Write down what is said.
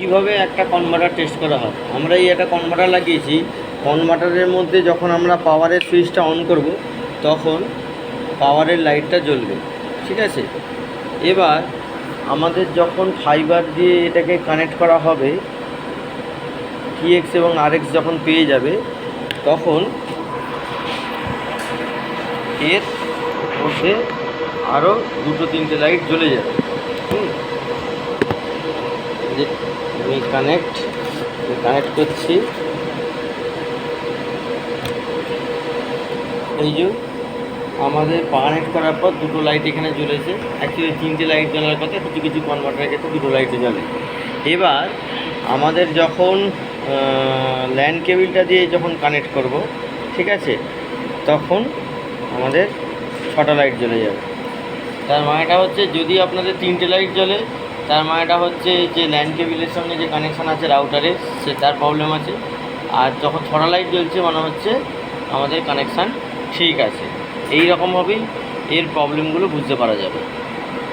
কিভাবে একটা converter test করা হয়। আমরা এই একটা কনভার্টার লাগিয়েছি, কনভার্টারের মধ্যে যখন আমরা পাওয়ারের সুইচটা অন করব তখন পাওয়ারের লাইটটা জ্বলবে, ঠিক আছে। এবার আমাদের যখন ফাইবার দিয়ে এটাকে কানেক্ট করা হবে, টিএক্স এবং আরএক্স যখন পেয়ে যাবে তখন এর মধ্যে আরও দুটো তিনটে লাইট জ্বলে যাবে। যে আমি কানেক্ট করছি, এই যে আমাদের কানেক্ট করার পর দুটো লাইট এখানে জ্বলেছে। অ্যাকচুয়ালি তিনটে লাইট জ্বলার কথা, কিছু কিছু কনভার্টারের ক্ষেত্রে দুটো লাইটে জ্বলে। এবার আমাদের যখন ল্যান কেবিলটা দিয়ে যখন কানেক্ট করব, ঠিক আছে, তখন আমাদের 6টা লাইট জ্বলে যাবে। তার মানেটা হচ্ছে যদি আপনাদের 3টে লাইট জ্বলে, তার মানেটা হচ্ছে যে ল্যান কেবিলের সঙ্গে যে কানেকশান আছে রাউটারের, সে তার প্রবলেম আছে। আর যখন 6টা লাইট জ্বলছে মানে হচ্ছে আমাদের কানেকশান ঠিক আছে। এই রকমভাবেই এর প্রবলেমগুলো বুঝতে পারা যাবে।